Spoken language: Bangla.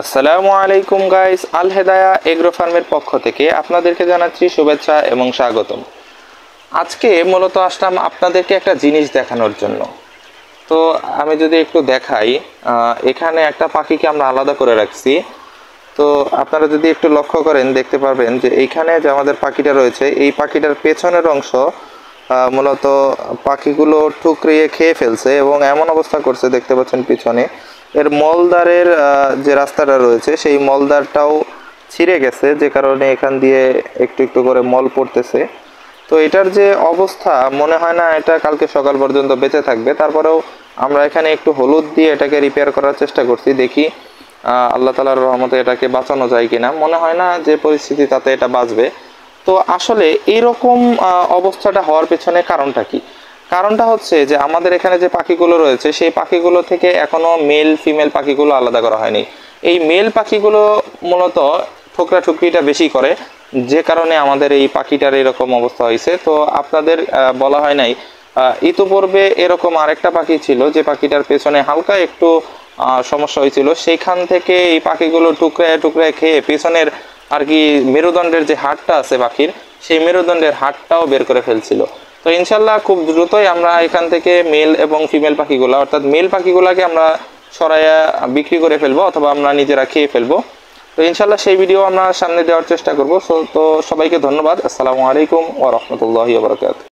আসসালামু আলাইকুম গাইস, আল হেদায়া এগ্রো ফার্মের পক্ষ থেকে আপনাদেরকে জানাচ্ছি শুভেচ্ছা এবং স্বাগতম। আজকে মূলত আসলাম আপনাদেরকে একটা জিনিস দেখানোর জন্য। তো আমি যদি একটু দেখাই, এখানে একটা পাখিকে আমরা আলাদা করে রাখছি। তো আপনারা যদি একটু লক্ষ্য করেন দেখতে পারবেন যে এইখানে যে আমাদের পাখিটা রয়েছে, এই পাখিটার পেছনের অংশ মূলত পাখিগুলো ঠুকরিয়ে খেয়ে ফেলছে এবং এমন অবস্থা করছে, দেখতে পাচ্ছেন পিছনে এর মলদারের যে রাস্তাটা রয়েছে সেই মলদারটাও ছিঁড়ে গেছে, যে কারণে এখান দিয়ে একটু একটু করে মল পড়তেছে। তো এটার যে অবস্থা, মনে হয় না এটা কালকে সকাল পর্যন্ত বেঁচে থাকবে। তারপরেও আমরা এখানে একটু হলুদ দিয়ে এটাকে রিপেয়ার করার চেষ্টা করছি, দেখি আল্লাহ তাআলার রহমতে এটাকে বাঁচানো যায় কিনা। মনে হয় না যে পরিস্থিতি তাতে এটা বাঁচবে। তো আসলে এইরকম অবস্থাটা হওয়ার পেছনে কারণটা কি? কারণটা হচ্ছে যে আমাদের এখানে যে পাখিগুলো রয়েছে সেই পাখিগুলো থেকে এখনো মেল ফিমেল পাখিগুলো আলাদা করা হয়নি। এই মেল পাখিগুলো মূলত ঠোকরা ঠুকরিটা বেশি করে, যে কারণে আমাদের এই পাখিটার এরকম অবস্থা হয়েছে। তো আপনাদের বলা হয় নাই, ইতোপূর্বে এরকম আরেকটা পাখি ছিল যে পাখিটার পেছনে হালকা একটু সমস্যা হয়েছিল, সেইখান থেকে এই পাখিগুলো টুকরায় টুকরায় খেয়ে পেছনের আর কি মেরুদণ্ডের যে হাড়টা আছে পাখির, সেই মেরুদণ্ডের হাড়টাও বের করে ফেলছিল। তো ইনশাল্লাহ খুব দ্রুতই আমরা এখান থেকে মেল এবং ফিমেল পাখিগুলো, অর্থাৎ মেল পাখিগুলোকে আমরা সরাইয়া বিক্রি করে ফেলবো অথবা আমরা নিজেরা খেয়ে ফেলবো। তো ইনশাল্লাহ সেই ভিডিও আমরা সামনে দেওয়ার চেষ্টা করবো। তো সবাইকে ধন্যবাদ। আসসালামু আলাইকুম ওয়া রাহমাতুল্লাহি ওয়া বারাকাতুহু।